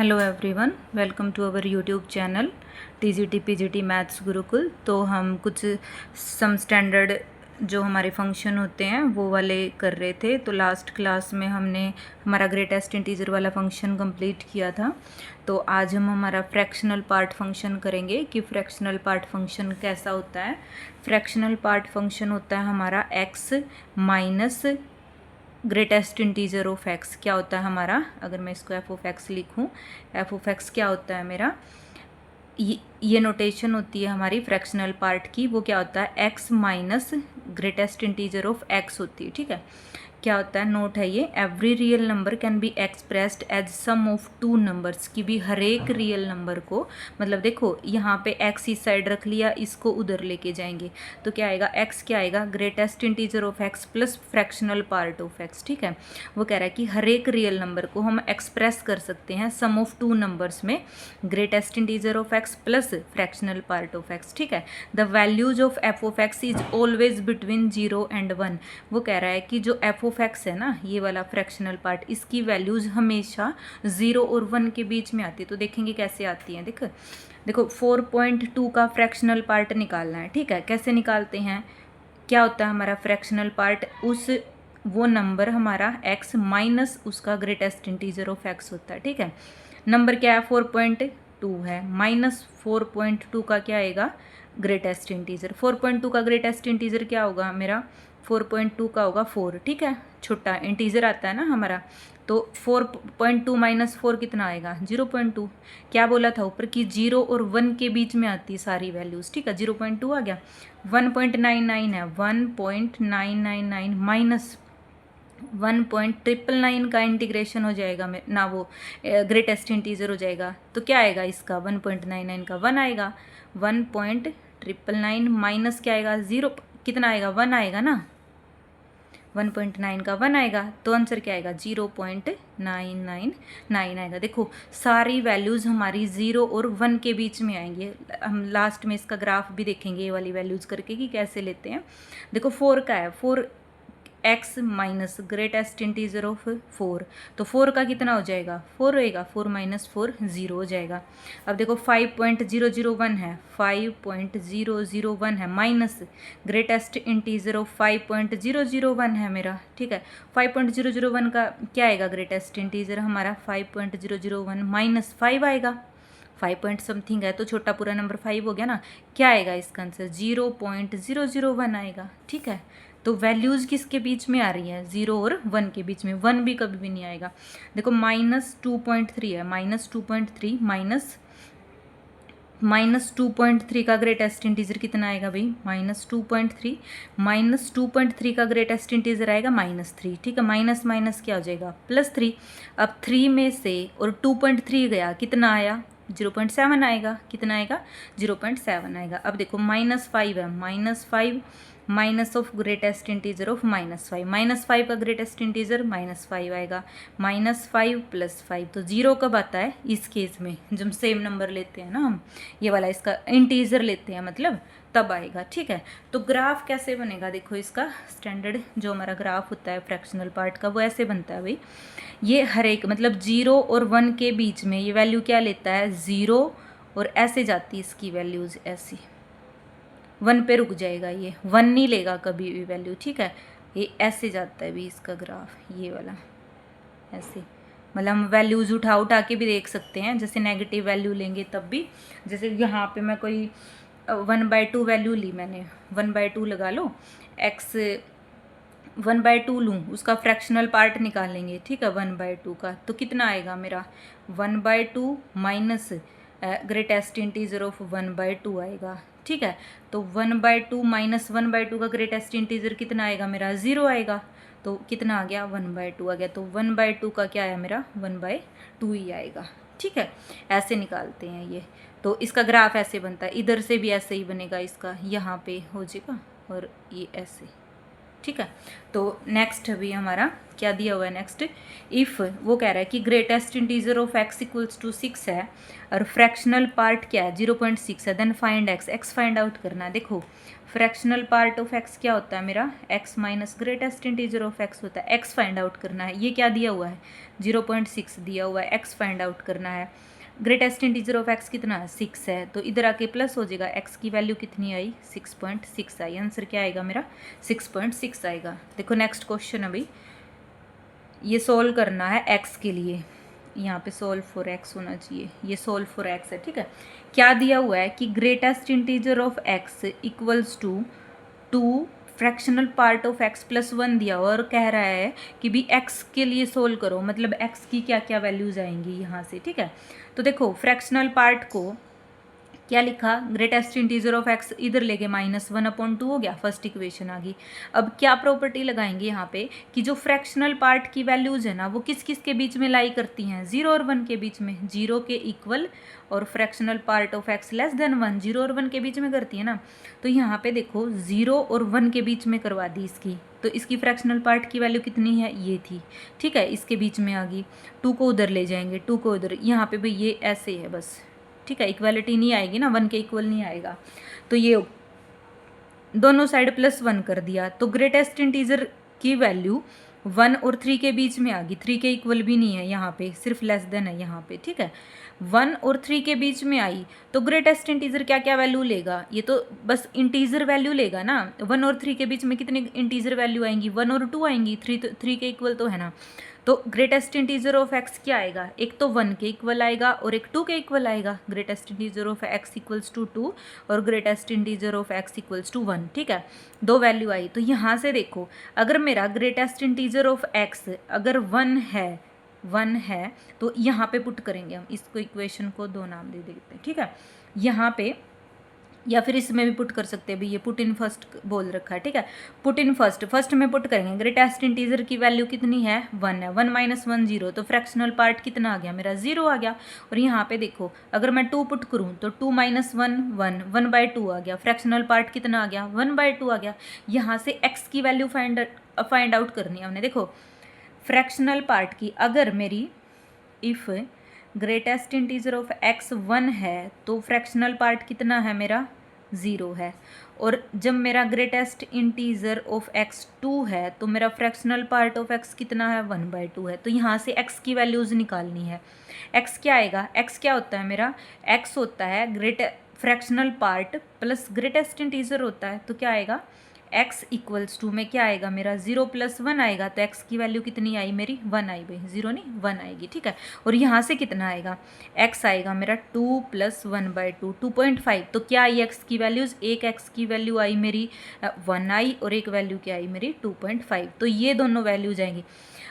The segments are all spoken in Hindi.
Hello everyone, welcome to our YouTube channel TGT PGT maths Gurukul. तो हम कुछ सम स्टैंडर्ड जो हमारे फंक्शन होते हैं वो वाले कर रहे थे। तो लास्ट क्लास में हमने हमारा ग्रेटेस्ट इंटीजर वाला फंक्शन कंप्लीट किया था। तो आज हम हमारा फ्रैक्शनल पार्ट फंक्शन करेंगे कि फ्रैक्शनल पार्ट फंक्शन कैसा होता है। फ्रैक्शनल पार्ट फंक्शन होता है हमारा x minus greatest integer of x. क्या होता है हमारा, अगर मैं इसको एफ ऑफ एक्स लिखूँ, एफ ऑफ एक्स क्या होता है मेरा, ये नोटेशन होती है हमारी फ्रैक्शनल पार्ट की। वो क्या होता है, x minus greatest integer of x होती है। ठीक है, क्या होता है, नोट है ये, every real number can be expressed as sum of two numbers. की भी हर एक रियल नंबर को, मतलब देखो यहाँ पे एक्स इस साइड रख लिया, इसको उधर लेके जाएंगे तो क्या आएगा, एक्स क्या आएगा, greatest integer of x plus fractional part of x. ठीक है, वो कह रहा है कि हर एक रियल नंबर को हम एक्सप्रेस कर सकते हैं सम ऑफ टू नंबर्स में, greatest integer of x plus fractional part of x. ठीक है, the values of F of x is always between 0 and 1। वो कह रहा है कि जो एफ ऑफ एक्स है ना, ये वाला फ्रैक्शनल पार्ट, इसकी वैल्यूज हमेशा 0 और 1 के बीच में आती है। तो देखेंगे कैसे आती हैं। देखो 4.2 का फ्रैक्शनल पार्ट निकालना है। ठीक है, कैसे निकालते हैं, क्या होता है हमारा फ्रैक्शनल पार्ट, वो नंबर हमारा x माइनस उसका ग्रेटेस्ट इंटीजर ऑफ x होता है। ठीक है, नंबर क्या है, 4.2 है, माइनस 4.2 का क्या आएगा, ग्रेटेस्ट इंटीजर। 4.2 का ग्रेटेस्ट इंटीजर क्या होगा मेरा, 4.2 का होगा 4। ठीक है, छोटा इंटीजर आता है ना हमारा, तो 4.2 माइनस 4 कितना आएगा, 0.2। क्या बोला था ऊपर कि 0 और 1 के बीच में आती है सारी वैल्यूज़। ठीक है, 0.2 आ गया, 1.99 है, 1.999 माइनस 1.999 का इंटीग्रेशन हो जाएगा ना, वो ग्रेटेस्ट इंटीजर हो जाएगा। तो क्या आएगा इसका, 1.99 का 1 आएगा, 1.999 माइनस क्या आएगा, 0 कितना आएगा, 1 आएगा ना, 1.9 का 1 आएगा, तो आंसर क्या आएगा, 0.999 आएगा। देखो सारी वैल्यूज़ हमारी 0 और 1 के बीच में आएंगी। हम लास्ट में इसका ग्राफ भी देखेंगे ये वाली वैल्यूज़ करके कि कैसे लेते हैं। देखो 4 का है, 4 x minus greatest integer of 4, तो 4 का कितना हो जाएगा, 4 होएगा, 4 माइनस 4 0 हो जाएगा। अब देखो 5.001 है, 5.001 है, माइनस ग्रेटेस्ट इंटीजर ऑफ 5.001 है मेरा। ठीक है, 5.001 का क्या आएगा, ग्रेटेस्ट इंटीजर हमारा 5.001 माइनस 5 आएगा, 5 पॉइंट समथिंग है तो छोटा पूरा नंबर 5 हो गया ना। क्या आएगा इसका आंसर, 0.001 आएगा। ठीक है, तो वैल्यूज़ किसके बीच में आ रही हैं, 0 और 1 के बीच में, 1 भी कभी भी नहीं आएगा। देखो -2.3 है, -2.3 -2.3 का ग्रेटेस्ट इंटीजर कितना आएगा भाई, -2.3, -2.3 का ग्रेटेस्ट इंटीजर आएगा -3। ठीक है, माइनस माइनस क्या हो जाएगा, +3। अब 3 में से और 2.3 गया, कितना आया, 0.7 आएगा, कितना आएगा, 0.7 आएगा। अब देखो -5 है, -5 minus of greatest integer of -5, -5 का ग्रेटेस्ट इंटीजर -5 आएगा, -5 + 5, तो 0 कब आता है इस केस में, जब सेम नंबर लेते हैं ना हम, ये वाला इसका इंटीजर लेते हैं मतलब, तब आएगा। ठीक है, तो ग्राफ कैसे बनेगा, देखो इसका स्टैंडर्ड जो हमारा ग्राफ होता है फ्रैक्शनल पार्ट का, वो ऐसे बनता है भाई, ये हर एक मतलब 0 और 1 के बीच में ये वैल्यू क्या लेता है, 0, और ऐसे जाती है इसकी वैल्यूज़ ऐसी, 1 पे रुक जाएगा, ये 1 नहीं लेगा कभी भी वैल्यू। ठीक है, ये ऐसे जाता है भी इसका ग्राफ, ये वाला ऐसे, मतलब हम वैल्यूज़ उठा उठा के भी देख सकते हैं, जैसे नेगेटिव वैल्यू लेंगे तब भी, जैसे यहाँ पे मैं कोई 1/2 वैल्यू ली मैंने, 1/2 लगा लो, एक्स 1/2 लूँ, उसका फ्रैक्शनल पार्ट निकालेंगे। ठीक है, 1/2 का तो कितना आएगा मेरा, 1/2 माइनस ग्रेटेस्ट इंटीजर ऑफ 1/2 आएगा। ठीक है, तो 1/2 माइनस 1/2 का ग्रेटेस्ट इंटीजर कितना आएगा मेरा, 0 आएगा, तो कितना आ गया, 1/2 आ गया, तो 1/2 का क्या आया मेरा, 1/2 ही आएगा। ठीक है, ऐसे निकालते हैं ये, तो इसका ग्राफ ऐसे बनता है, इधर से भी ऐसे ही बनेगा, इसका यहाँ पे हो जाएगा और ये ऐसे। ठीक है। तो नेक्स्ट अभी हमारा क्या दिया हुआ है, नेक्स्ट इफ़ वो कह रहा है कि greatest integer of x equals to 6 है और फ्रैक्शनल पार्ट क्या है 0.6 है, then find x, x find out करना है। देखो फ्रैक्शनल पार्ट ऑफ एक्स क्या होता है मेरा, x minus greatest integer of x होता है, एक्स फाइंड आउट करना है। ये क्या दिया हुआ है 0.6 दिया हुआ है, एक्स फाइंड आउट करना है। ग्रेटेस्ट इंटीजर ऑफ एक्स कितना है 6 है, तो इधर आके प्लस हो जाएगा, एक्स की वैल्यू कितनी आई 6.6 आई, आंसर क्या आएगा मेरा 6.6 आएगा। देखो नेक्स्ट क्वेश्चन अभी ये सोल्व करना है एक्स के लिए, यहाँ पे सोल्व फॉर एक्स होना चाहिए, ये सोल्व फॉर एक्स है, ठीक है। क्या दिया हुआ है कि greatest integer of x equals to 2 fractional part of x plus 1 दिया हुआ और कह रहा है कि भी एक्स के लिए सोल्व करो, मतलब एक्स की क्या क्या वैल्यूज आएंगी यहाँ से, ठीक है। तो देखो फ्रैक्शनल पार्ट को क्या लिखा, ग्रेटेस्ट इंटीजर ऑफ एक्स इधर लेके -1/2 हो गया, फर्स्ट इक्वेशन आ गई। अब क्या प्रॉपर्टी लगाएंगे यहाँ पे कि जो फ्रैक्शनल पार्ट की वैल्यूज है ना वो किस किस के बीच में लाई करती हैं, 0 और 1 के बीच में, 0 के इक्वल और fractional part of x less than 1, 0 और 1 के बीच में करती है ना। तो यहाँ पे देखो 0 और 1 के बीच में करवा दी इसकी, तो इसकी फ्रैक्शनल पार्ट की वैल्यू कितनी है, ये थी, ठीक है, इसके बीच में आ गई। 2 को उधर ले जाएंगे, 2 को उधर, यहाँ पे भाई ये ऐसे है बस, ठीक है, इक्वालिटी नहीं आएगी ना, 1 के इक्वल नहीं आएगा। तो ये दोनों साइड +1 कर दिया, तो ग्रेटेस्ट इंटीजर की वैल्यू 1 और 3 के बीच में आ गई, 3 के इक्वल भी नहीं है यहाँ पे, सिर्फ लेस देन है यहाँ पे, ठीक है। 1 और 3 के बीच में आई तो ग्रेटेस्ट इंटीजर क्या क्या वैल्यू लेगा, ये तो बस इंटीजर वैल्यू लेगा ना। 1 और 3 के बीच में कितने इंटीजर वैल्यू आएंगी, 1 और 2 आएंगी, 3 के इक्वल तो है ना। तो ग्रेटेस्ट इंटीजर ऑफ एक्स क्या आएगा, एक तो 1 के इक्वल आएगा और एक 2 के इक्वल आएगा। Greatest integer of x equals to 2 और greatest integer of x equals to 1, ठीक है, 2 वैल्यू आई। तो यहाँ से देखो अगर मेरा ग्रेटेस्ट इंटीजर ऑफ एक्स अगर 1 है तो यहाँ पे पुट करेंगे हम इसको, इक्वेशन को 2 नाम दे देते हैं, ठीक है। यहाँ पे या फिर इसमें भी पुट कर सकते हैं, अभी ये पुट इन फर्स्ट बोल रखा है, ठीक है। पुट इन फर्स्ट में पुट करेंगे, ग्रेटेस्ट इंटीजर की वैल्यू कितनी है 1 है, 1 - 1 0, तो फ्रैक्शनल पार्ट कितना आ गया मेरा 0 आ गया। और यहाँ पे देखो अगर मैं 2 पुट करूँ तो 2 - 1 1, 1/2 आ गया, फ्रैक्शनल पार्ट कितना आ गया 1/2 आ गया। यहाँ से एक्स की वैल्यू फाइंड आउट करनी है हमने। देखो फ्रैक्शनल पार्ट की अगर मेरी if greatest integer of x 1 है तो फ्रैक्शनल पार्ट कितना है मेरा 0 है, और जब मेरा ग्रेटेस्ट इंटीजर ऑफ एक्स 2 है तो मेरा फ्रैक्शनल पार्ट ऑफ एक्स कितना है 1/2 है। तो यहाँ से एक्स की वैल्यूज़ निकालनी है। एक्स क्या आएगा, एक्स क्या होता है मेरा, एक्स होता है fractional part plus greatest integer होता है, तो क्या आएगा x इक्वल्स टू में क्या आएगा मेरा 0 + 1 आएगा, तो x की वैल्यू कितनी आई मेरी 1 आई भाई, 0 नहीं 1 आएगी, ठीक है। और यहाँ से कितना आएगा, x आएगा मेरा 2 + 1/2 2.5। तो क्या आई x की वैल्यूज़, एक x की वैल्यू आई मेरी 1 आई और एक वैल्यू क्या आई मेरी 2.5। तो ये दोनों वैल्यू जाएंगी।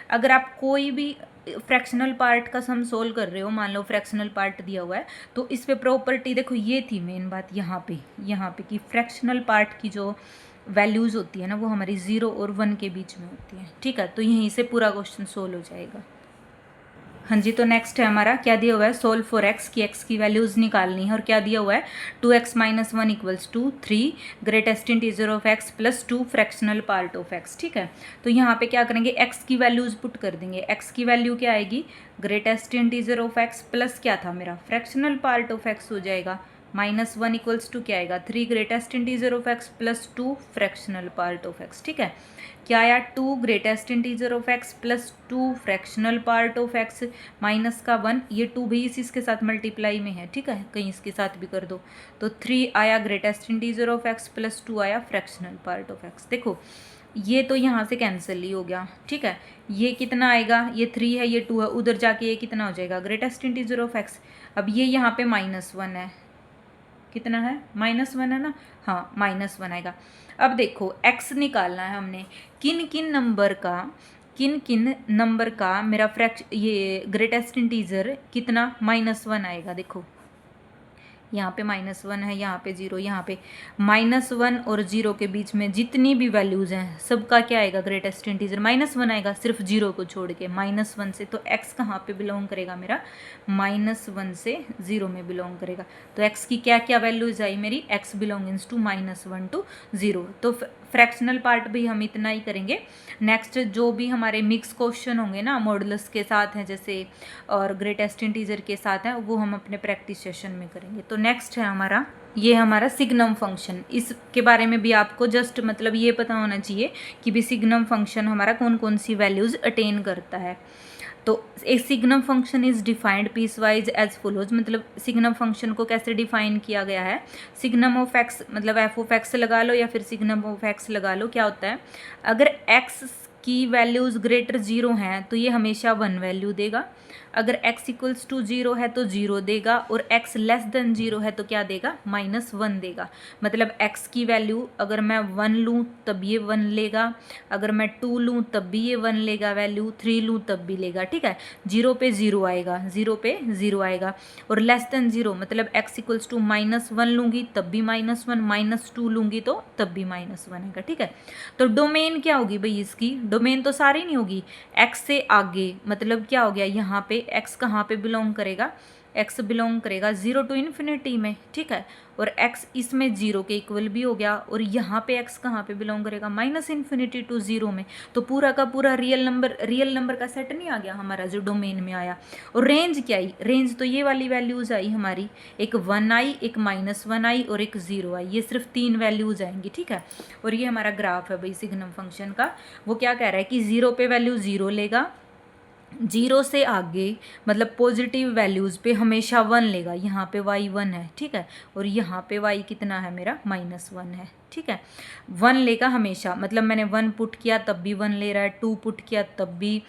अगर आप कोई भी फ्रैक्शनल पार्ट का सम सोल्व कर रहे हो, मान लो फ्रैक्शनल पार्ट दिया हुआ है, तो इस पे प्रॉपर्टी देखो ये थी मेन बात यहाँ पे कि फ्रैक्शनल पार्ट की जो वैल्यूज़ होती है ना वो हमारी 0 और 1 के बीच में होती है, ठीक है। तो यहीं से पूरा क्वेश्चन सोल्व हो जाएगा। हाँ जी, तो नेक्स्ट है हमारा क्या दिया हुआ है, सोल्व फॉर एक्स की एक्स की वैल्यूज़ निकालनी है। और क्या दिया हुआ है 2x - 1 = 3 greatest integer of x plus 2 fractional part of x, ठीक है। तो यहाँ पे क्या करेंगे, एक्स की वैल्यूज़ पुट कर देंगे। एक्स की वैल्यू क्या आएगी, greatest integer of x plus क्या था मेरा फ्रैक्शनल पार्ट ऑफ एक्स हो जाएगा, -1 = क्या आएगा 3 greatest integer of x plus 2 fractional part of x, ठीक है। क्या आया 2 greatest integer of x plus 2 fractional part of x -1, ये 2 भी इसके साथ मल्टीप्लाई में है, ठीक है, कहीं इसके साथ भी कर दो। तो 3 आया greatest integer of x plus 2 आया फ्रैक्शनल पार्ट ऑफ एक्स। देखो ये तो यहाँ से कैंसिल ही हो गया, ठीक है। ये कितना आएगा, ये 3 है ये 2 है, उधर जाके ये कितना हो जाएगा ग्रेटेस्ट इंटीजर ऑफ एक्स। अब ये यहाँ पे -1 है, कितना है -1 है ना, हाँ -1 आएगा। अब देखो x निकालना है हमने, किन किन नंबर का मेरा ये ग्रेटेस्ट इंटीजर कितना -1 आएगा। देखो यहाँ पे -1 है, यहाँ पे 0, यहाँ पे -1 और 0 के बीच में जितनी भी वैल्यूज़ हैं सबका क्या आएगा ग्रेटेस्ट इंटीजर -1 आएगा, सिर्फ 0 को छोड़ के -1 से। तो x कहाँ पे बिलोंग करेगा मेरा, -1 से 0 में बिलोंग करेगा। तो x की क्या क्या वैल्यूज़ आई मेरी, x बिलोंगिंग्स टू -1 to 0। तो फ्रैक्शनल पार्ट भी हम इतना ही करेंगे। नेक्स्ट जो भी हमारे मिक्स क्वेश्चन होंगे ना, मॉडुलस के साथ हैं जैसे और ग्रेटेस्ट इंटीजर के साथ हैं, वो हम अपने प्रैक्टिस सेशन में करेंगे। तो नेक्स्ट है हमारा ये हमारा सिग्नम फंक्शन। इसके बारे में भी आपको जस्ट मतलब ये पता होना चाहिए कि भी सिग्नम फंक्शन हमारा कौन कौन सी वैल्यूज़ अटेन करता है। तो एक signum function is defined piecewise as follows, मतलब सिग्नम फंक्शन को कैसे डिफाइन किया गया है। सिग्नम ऑफ एक्स मतलब एफ ऑफ एक्स लगा लो या फिर सिग्नम ऑफ एक्स लगा लो। क्या होता है, अगर एक्स की वैल्यूज़ ग्रेटर जीरो हैं तो ये हमेशा 1 वैल्यू देगा, अगर x इक्वल्स टू 0 है तो 0 देगा, और x लेस देन 0 है तो क्या देगा, -1 देगा। मतलब x की वैल्यू अगर मैं 1 लूँ तब ये 1 लेगा, अगर मैं 2 लूँ तब भी ये 1 लेगा वैल्यू, 3 लूँ तब भी लेगा। ठीक है, 0 पे 0 आएगा, 0 पे 0 आएगा, और लेस देन 0 मतलब x इक्वल्स टू -1 लूँगी तब भी -1, -2 लूँगी तो तब भी -1 आएगा। ठीक है, तो डोमेन क्या होगी भाई इसकी, डोमेन तो सारी नहीं होगी, x से आगे मतलब क्या हो गया, यहाँ पे x कहाँ पे बिलोंग करेगा, x बिलोंग करेगा 0 टू इन्फिनिटी में। ठीक है, और x इसमें 0 के इक्वल भी हो गया, और यहाँ पे x कहाँ पे बिलोंग करेगा, -इन्फिनिटी टू 0 में। तो पूरा का पूरा रियल नंबर का सेट नहीं आ गया हमारा जो डोमेन में आया। और रेंज क्या आई, रेंज तो ये वाली वैल्यूज़ आई हमारी, एक 1 आई, एक -1 आई और एक 0 आई, ये सिर्फ 3 वैल्यूज़ आएंगी। ठीक है, और ये हमारा ग्राफ है भाई सिग्नम फंक्शन का। वो क्या कह रहा है कि 0 पे वैल्यू 0 लेगा, 0 से आगे मतलब पॉजिटिव वैल्यूज़ पे हमेशा 1 लेगा। यहाँ पे y 1 है, ठीक है, और यहाँ पे y कितना है मेरा, -1 है। ठीक है, 1 लेगा हमेशा, मतलब मैंने 1 पुट किया तब भी 1 ले रहा है, 2 पुट किया तब भी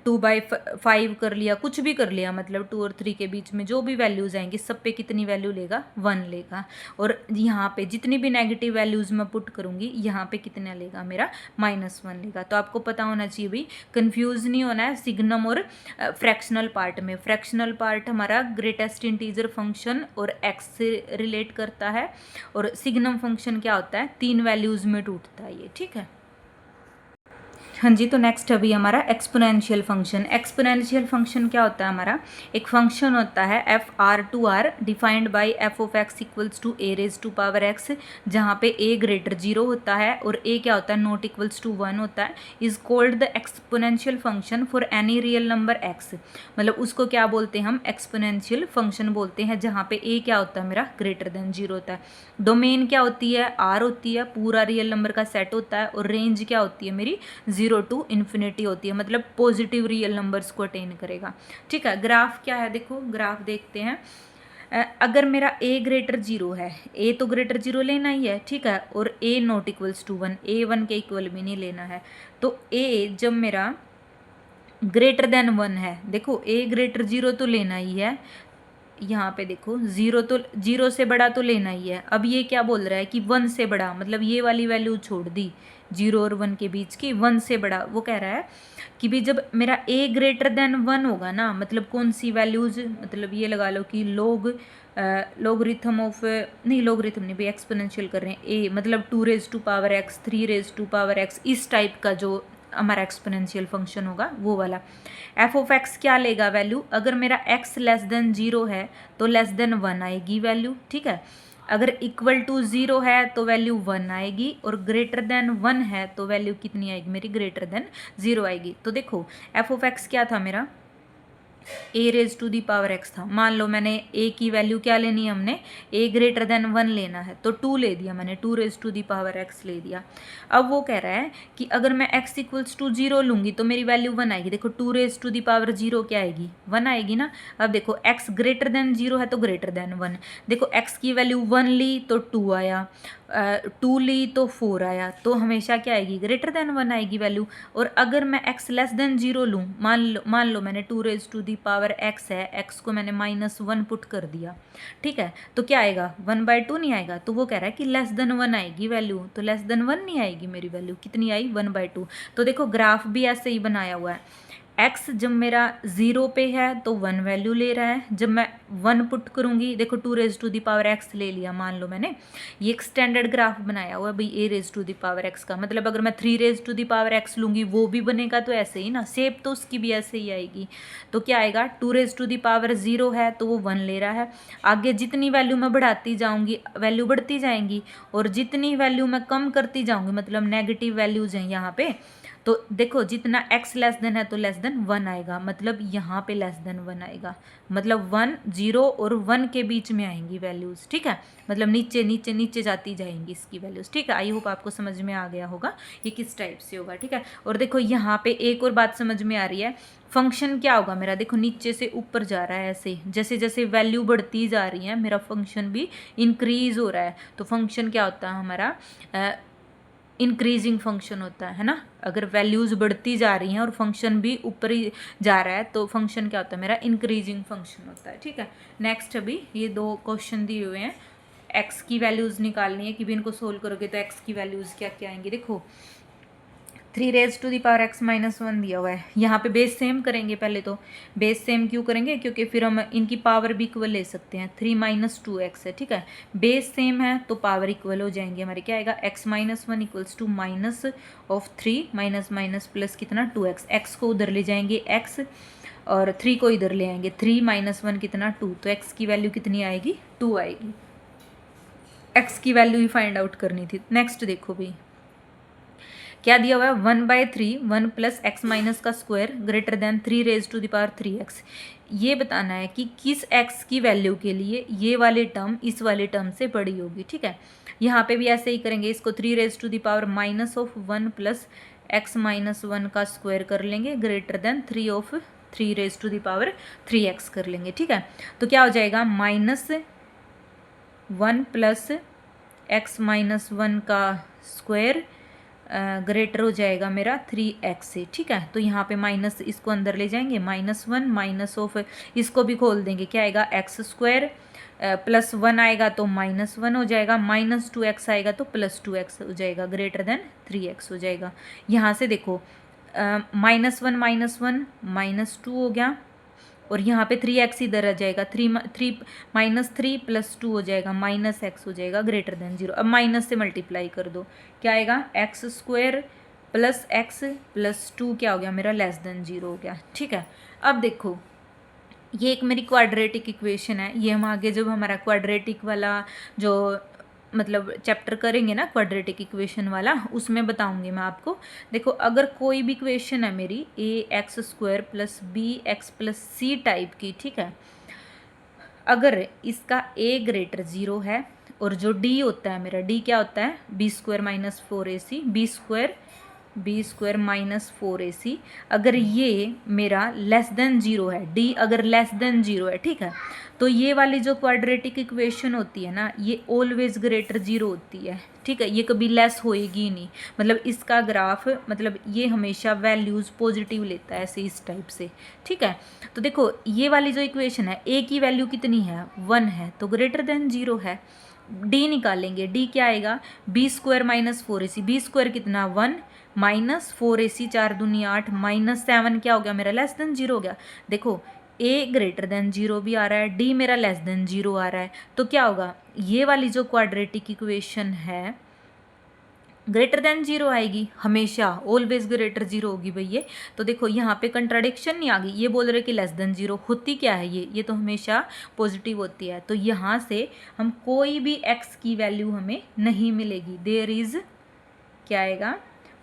2/5 कर लिया, कुछ भी कर लिया, मतलब 2 और 3 के बीच में जो भी वैल्यूज़ आएंगी सब पे कितनी वैल्यू लेगा, 1 लेगा। और यहाँ पे जितनी भी नेगेटिव वैल्यूज़ मैं पुट करूँगी यहाँ पे कितना लेगा मेरा, -1 लेगा। तो आपको पता होना चाहिए भाई, कन्फ्यूज़ नहीं होना है सिग्नम और फ्रैक्शनल पार्ट में। फ्रैक्शनल पार्ट हमारा ग्रेटेस्ट इंटीजर फंक्शन और x से रिलेट करता है, और सिग्नम फंक्शन क्या होता है, 3 वैल्यूज़ में टूटता है ये। ठीक है, हाँ जी। तो नेक्स्ट अभी हमारा एक्सपोनेंशियल फंक्शन। एक्सपोनेंशियल फंक्शन क्या होता है हमारा, एक फंक्शन होता है FR2R defined by f of x equals to a raise to power x, जहाँ पे a ग्रेटर 0 होता है और a क्या होता है, नॉट इक्वल्स टू 1 होता है, is called the exponential function for any real number x। मतलब उसको क्या बोलते हैं हम, एक्सपोनेंशियल फंक्शन बोलते हैं, जहाँ पे a क्या होता है मेरा, ग्रेटर देन 0 होता है। डोमेन क्या होती है, R होती है, पूरा रियल नंबर का सेट होता है, और रेंज क्या होती है मेरी, 0 टू इन्फिनिटी होती है, मतलब पॉजिटिव रियल नंबर्स को अटेन करेगा। ठीक है, ग्राफ क्या है, देखो ग्राफ देखते हैं। अगर मेरा a ग्रेटर 0 है, a तो ग्रेटर 0 लेना ही है, ठीक है, और a not equals to 1, a 1 के इक्वल भी नहीं लेना है। तो a जब मेरा ग्रेटर देन 1 है, देखो a ग्रेटर 0 तो लेना ही है, यहाँ पे देखो 0 से बड़ा तो लेना ही है। अब ये क्या बोल रहा है कि 1 से बड़ा, मतलब ये वाली वैल्यू छोड़ दी 0 और 1 के बीच की, 1 से बड़ा। वो कह रहा है कि भी जब मेरा a ग्रेटर देन 1 होगा ना, मतलब कौन सी वैल्यूज़, मतलब ये लगा लो कि लोगरिथम ऑफ, नहीं लोगरिथम नहीं भाई, एक्सपोनेंशियल कर रहे हैं, a मतलब 2 raise to power x, 3 raise to power x, इस टाइप का जो हमारा एक्सपोनेंशियल फंक्शन होगा वो वाला। f ऑफ x क्या लेगा वैल्यू, अगर मेरा x लेस देन 0 है तो लेस देन 1 आएगी वैल्यू। ठीक है, अगर इक्वल टू 0 है तो वैल्यू 1 आएगी, और ग्रेटर देन 1 है तो वैल्यू कितनी आएगी मेरी, ग्रेटर देन 0 आएगी। तो देखो f ऑफ x क्या था मेरा, a raise to the power x था। मान लो मैंने a की वैल्यू क्या लेनी है, हमने a ग्रेटर देन 1 लेना है, तो 2 ले दिया मैंने, 2 raise to the power x ले दिया। अब वो कह रहा है कि अगर मैं x इक्वल्स टू 0 लूँगी तो मेरी वैल्यू 1 आएगी। देखो 2 रेज टू दी पावर 0 क्या आएगी, 1 आएगी ना। अब देखो x ग्रेटर देन 0 है तो ग्रेटर देन 1, देखो x की वैल्यू 1 ली तो 2 आया, 2 ली तो 4 आया, तो हमेशा क्या आएगी, ग्रेटर देन 1 आएगी वैल्यू। और अगर मैं x लेस देन 0 लूँ, मान लो मैंने 2 raise to the power x है, x को मैंने -1 पुट कर दिया, ठीक है, तो क्या आएगा, 1/2 नहीं आएगा। तो वो कह रहा है कि लेस देन 1 आएगी वैल्यू, तो लेस देन 1 नहीं आएगी मेरी वैल्यू, कितनी आई, 1/2। तो देखो ग्राफ भी ऐसे ही बनाया हुआ है, एक्स जब मेरा 0 पे है तो 1 वैल्यू ले रहा है, जब मैं 1 पुट करूँगी, देखो 2 raise to the power x ले लिया, मान लो मैंने ये एक स्टैंडर्ड ग्राफ बनाया हुआ है भाई a raise to the power x का, मतलब अगर मैं 3 raise to the power x लूँगी वो भी बनेगा, तो ऐसे ही ना, शेप तो उसकी भी ऐसे ही आएगी। तो क्या आएगा, 2 रेज टू द पावर 0 है तो वो 1 ले रहा है। आगे जितनी वैल्यू मैं बढ़ाती जाऊँगी वैल्यू बढ़ती जाएंगी, और जितनी वैल्यू मैं कम करती जाऊँगी, मतलब नेगेटिव वैल्यूज हैं यहाँ पे, तो देखो जितना x लेस देन है तो लेस देन 1 आएगा, मतलब यहाँ पे लेस देन 1 आएगा, मतलब 1 0 और 1 के बीच में आएंगी वैल्यूज़, ठीक है, मतलब नीचे नीचे नीचे जाती जाएंगी इसकी वैल्यूज़, ठीक है। आई होप आपको समझ में आ गया होगा ये किस टाइप से होगा, ठीक है। और देखो यहाँ पे एक और बात समझ में आ रही है, फंक्शन क्या होगा मेरा, देखो नीचे से ऊपर जा रहा है ऐसे, जैसे जैसे वैल्यू बढ़ती जा रही है मेरा फंक्शन भी इंक्रीज हो रहा है, तो फंक्शन क्या होता है हमारा, इंक्रीजिंग फंक्शन होता है ना। अगर वैल्यूज़ बढ़ती जा रही हैं और फंक्शन भी ऊपर ही जा रहा है तो फंक्शन क्या होता है मेरा, इंक्रीजिंग फंक्शन होता है, ठीक है। नेक्स्ट अभी ये 2 क्वेश्चन दिए हुए हैं, एक्स की वैल्यूज़ निकालनी है कि भी इनको सोल्व करोगे तो एक्स की वैल्यूज़ क्या क्या आएंगी। देखो 3 raise to the power x minus 1 दिया हुआ है, यहाँ पे बेस सेम करेंगे, पहले तो बेस सेम क्यों करेंगे, क्योंकि फिर हम इनकी पावर भी इक्वल ले सकते हैं, 3 माइनस 2x है, ठीक है, बेस सेम है तो पावर इक्वल हो जाएंगे हमारे, क्या आएगा x minus 1 equals to minus of 3 minus minus plus कितना 2x, x को उधर ले जाएंगे x और 3 को इधर ले आएंगे, 3 माइनस 1 कितना 2, तो x की वैल्यू कितनी आएगी 2 आएगी, x की वैल्यू ही फाइंड आउट करनी थी। नेक्स्ट देखो भी क्या दिया हुआ है, 1/3 1 प्लस एक्स माइनस का square greater than 3 raise to the power 3x, ये बताना है कि किस x की वैल्यू के लिए ये वाले टर्म इस वाले टर्म से बड़ी होगी, ठीक है। यहाँ पे भी ऐसे ही करेंगे, इसको 3 raise to the power minus of 1 plus x minus 1 का स्क्वायर कर लेंगे greater than 3 of 3 raise to the power 3x कर लेंगे, ठीक है। तो क्या हो जाएगा, -1 प्लस एक्स माइनस 1 का स्क्वायर ग्रेटर हो जाएगा मेरा 3x से, ठीक है। तो यहाँ पे माइनस इसको अंदर ले जाएंगे, -1 माइनस ऑफ इसको भी खोल देंगे, क्या आएगा एक्स स्क्वायर प्लस 1 आएगा तो -1 हो जाएगा, -2x आएगा तो +2x हो जाएगा, ग्रेटर देन 3x हो जाएगा। यहाँ से देखो -1 -2 हो गया, और यहाँ पे 3x इधर आ जाएगा, 3 प्लस 2 हो जाएगा -x हो जाएगा ग्रेटर देन 0। अब माइनस से मल्टीप्लाई कर दो, क्या आएगा x square plus x plus 2 क्या हो गया मेरा लेस देन 0 हो गया, ठीक है। अब देखो ये एक मेरी क्वाड्रेटिक इक्वेशन है, ये हम आगे जब हमारा क्वाड्रेटिक वाला जो मतलब चैप्टर करेंगे ना क्वाड्रेटिक इक्वेशन वाला, उसमें बताऊंगी मैं आपको। देखो अगर कोई भी इक्वेशन है मेरी ax² plus bx plus c type की, ठीक है, अगर इसका a ग्रेटर 0 है और जो d होता है मेरा, d क्या होता है b² minus 4ac, b² minus 4ac, अगर ये मेरा लेस देन 0 है, d अगर लेस देन 0 है, ठीक है, तो ये वाली जो क्वाड्रेटिक इक्वेशन होती है ना, ये ऑलवेज ग्रेटर 0 होती है, ठीक है, ये कभी लेस होएगी नहीं, मतलब इसका ग्राफ मतलब ये हमेशा वैल्यूज़ पॉजिटिव लेता है ऐसे इस टाइप से, ठीक है। तो देखो ये वाली जो इक्वेशन है, a की वैल्यू कितनी है 1 है तो ग्रेटर देन 0 है, d निकालेंगे, d क्या आएगा b² माइनस 4ac, b² कितना 1 माइनस 4ac 4 दूनी 8 माइनस 7 क्या हो गया मेरा लेस देन 0 हो गया। देखो a ग्रेटर देन 0 भी आ रहा है, d मेरा लेस देन 0 आ रहा है, तो क्या होगा ये वाली जो क्वाड्रेटिक इक्वेशन है ग्रेटर देन 0 आएगी, हमेशा ऑलवेज ग्रेटर 0 होगी भाई ये। तो देखो यहाँ पे कंट्राडिक्शन नहीं आ गई, ये बोल रहे कि लेस देन 0, होती क्या है ये तो हमेशा पॉजिटिव होती है, तो यहाँ से हम कोई भी x की वैल्यू हमें नहीं मिलेगी, देयर इज क्या आएगा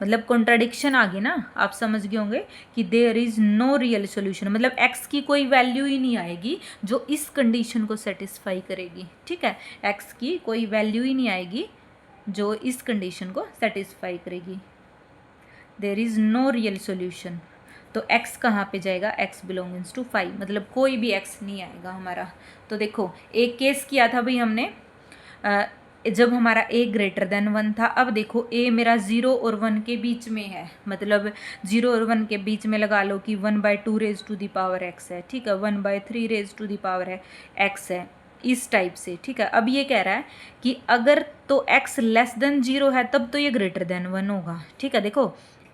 मतलब कॉन्ट्राडिक्शन आ गई ना, आप समझ गए होंगे कि there is no real solution, मतलब x की कोई वैल्यू ही नहीं आएगी जो इस कंडीशन को सेटिस्फाई करेगी, ठीक है, x की कोई वैल्यू ही नहीं आएगी जो इस कंडीशन को सेटिस्फाई करेगी, there is no real solution. तो x कहाँ पे जाएगा, x बिलोंगिंग्स टू 5, मतलब कोई भी x नहीं आएगा हमारा। तो देखो एक केस किया था भाई हमने जब हमारा a ग्रेटर देन 1 था, अब देखो a मेरा 0 और 1 के बीच में है, मतलब 0 और 1 के बीच में लगा लो कि 1/2 raise to the power x है, ठीक है, 1/3 रेज टू द पावर है x है, इस टाइप से, ठीक है। अब ये कह रहा है कि अगर तो x लेस देन 0 है तब तो ये ग्रेटर देन 1 होगा, ठीक है। देखो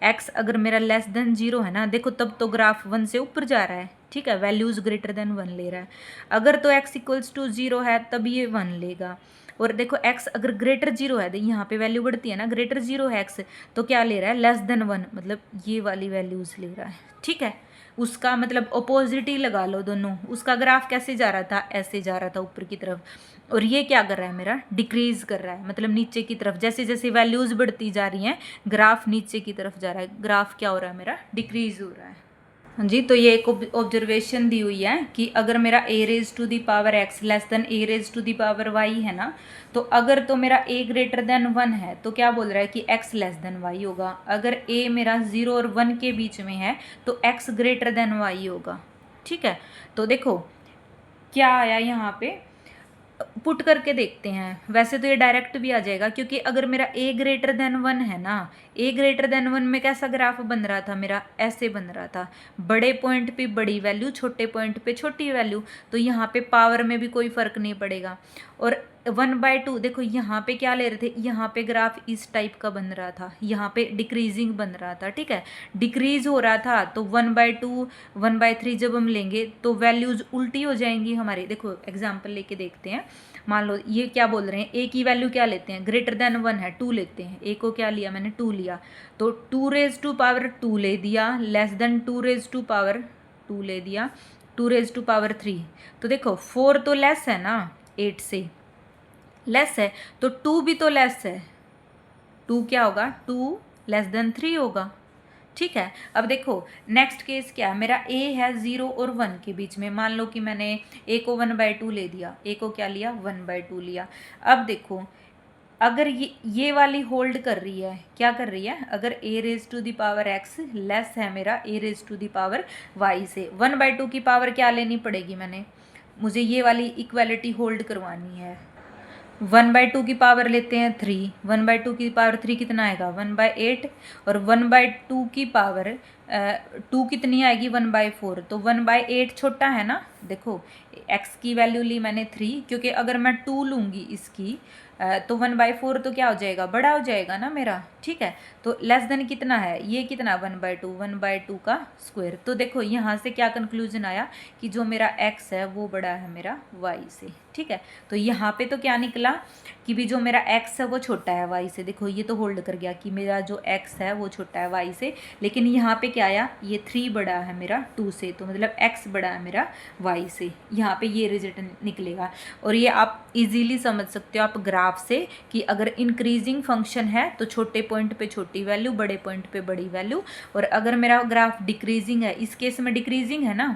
एक्स अगर मेरा लेस देन 0 है ना, देखो तब तो ग्राफ 1 से ऊपर जा रहा है, ठीक है, वैल्यूज़ ग्रेटर देन 1 ले रहा है। अगर तो x इक्वल्स टू 0 है तब ये 1 लेगा। और देखो x अगर ग्रेटर 0 है, यहाँ पे वैल्यू बढ़ती है ना, ग्रेटर 0 है x, तो क्या ले रहा है, लेस देन 1, मतलब ये वाली वैल्यूज़ ले रहा है, ठीक है। उसका मतलब अपोजिट ही लगा लो दोनों। उसका ग्राफ कैसे जा रहा था, ऐसे जा रहा था ऊपर की तरफ, और ये क्या कर रहा है, मेरा डिक्रीज कर रहा है, मतलब नीचे की तरफ। जैसे जैसे वैल्यूज बढ़ती जा रही हैं ग्राफ नीचे की तरफ जा रहा है, ग्राफ क्या हो रहा है, मेरा डिक्रीज हो रहा है। हाँ जी, तो ये एक ऑब्जर्वेशन दी हुई है कि अगर मेरा a raise to the power x less than a raise to the power y है ना, तो अगर तो मेरा a ग्रेटर देन 1 है तो क्या बोल रहा है कि x लेस देन y होगा। अगर a मेरा 0 और 1 के बीच में है तो x ग्रेटर देन y होगा, ठीक है। तो देखो क्या आया यहाँ पे, पुट करके देखते हैं। वैसे तो ये डायरेक्ट भी आ जाएगा, क्योंकि अगर मेरा a ग्रेटर देन 1 है ना, a ग्रेटर देन 1 में कैसा ग्राफ बन रहा था, मेरा ऐसे बन रहा था, बड़े पॉइंट पे बड़ी वैल्यू, छोटे पॉइंट पे छोटी वैल्यू, तो यहाँ पे पावर में भी कोई फर्क नहीं पड़ेगा। और 1/2 देखो यहाँ पे क्या ले रहे थे, यहाँ पे ग्राफ इस टाइप का बन रहा था, यहाँ पे डिक्रीजिंग बन रहा था, ठीक है, डिक्रीज हो रहा था। तो 1/2 1/3 जब हम लेंगे तो वैल्यूज उल्टी हो जाएंगी हमारी। देखो एग्जाम्पल लेके देखते हैं। मान लो ये क्या बोल रहे हैं, ए की वैल्यू क्या लेते हैं, ग्रेटर देन 1 है, 2 लेते हैं। ए को क्या लिया मैंने, 2 लिया, तो 2 रेज टू पावर 2 ले दिया, less than 2 raise to power 2 ले दिया, 2 रेज टू पावर 3। तो देखो 4 तो लेस है ना, 8 से लेस है, तो 2 भी तो लेस है, 2 क्या होगा, 2 लेस देन 3 होगा, ठीक है। अब देखो नेक्स्ट केस क्या है, मेरा a है 0 और 1 के बीच में। मान लो कि मैंने a को 1/2 ले दिया, a को क्या लिया, 1/2 लिया। अब देखो अगर ये वाली होल्ड कर रही है, क्या कर रही है, अगर a raise to the power x less है मेरा a raise to the power y से, 1/2 की पावर क्या लेनी पड़ेगी, मुझे ये वाली इक्वालिटी होल्ड करवानी है। 1/2 की पावर लेते हैं 3, 1/2 की पावर 3 कितना आएगा, 1/8, और 1/2 की पावर 2 कितनी आएगी, 1/4, तो 1/8 छोटा है ना। देखो x की वैल्यू ली मैंने 3, क्योंकि अगर मैं 2 लूँगी इसकी तो 1/4 तो क्या हो जाएगा, बड़ा हो जाएगा ना मेरा, ठीक है। तो लेस देन कितना है, ये कितना, 1/2 का स्क्वायर। तो देखो यहाँ से क्या कंक्लूजन आया कि जो मेरा x है वो बड़ा है मेरा y से, ठीक है। तो यहाँ पे तो क्या निकला कि भी जो मेरा x है वो छोटा है y से। देखो ये तो होल्ड कर गया कि मेरा जो x है वो छोटा है y से, लेकिन यहाँ पे क्या आया, ये 3 बड़ा है मेरा 2 से, तो मतलब x बड़ा है मेरा y से। यहाँ पे ये रिजल्ट निकलेगा। और ये आप इजीली समझ सकते हो आप ग्राफ से कि अगर इंक्रीजिंग फंक्शन है तो छोटे पॉइंट पे छोटी वैल्यू, बड़े पॉइंट पे बड़ी वैल्यू। और अगर मेरा ग्राफ डिक्रीजिंग है, इस केस में डिक्रीजिंग है ना,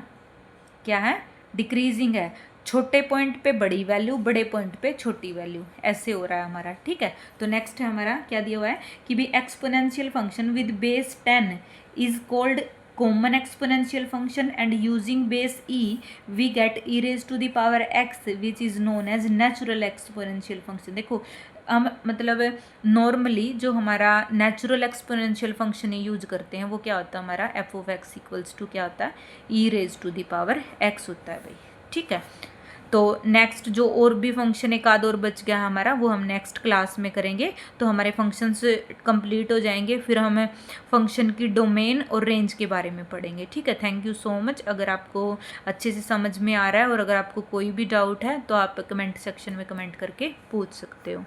क्या है, डिक्रीजिंग है, छोटे पॉइंट पे बड़ी वैल्यू, बड़े पॉइंट पे छोटी वैल्यू, ऐसे हो रहा है हमारा, ठीक है। तो नेक्स्ट है हमारा क्या दिया हुआ है कि भी exponential function with base 10 is called common exponential function, and using base e we get e raised to the power x which is known as natural exponential function। देखो हम मतलब नॉर्मली जो हमारा नेचुरल एक्सपोनेंशियल फंक्शन यूज करते हैं वो क्या होता है, हमारा f of x equals to क्या होता है, e raise to the power x होता है भाई, ठीक है। तो नेक्स्ट जो और भी फंक्शन एक आध और बच गया हमारा, वो हम नेक्स्ट क्लास में करेंगे, तो हमारे फंक्शंस कंप्लीट हो जाएंगे। फिर हम फंक्शन की डोमेन और रेंज के बारे में पढ़ेंगे, ठीक है। Thank you so much. अगर आपको अच्छे से समझ में आ रहा है और अगर आपको कोई भी डाउट है तो आप कमेंट सेक्शन में कमेंट करके पूछ सकते हो।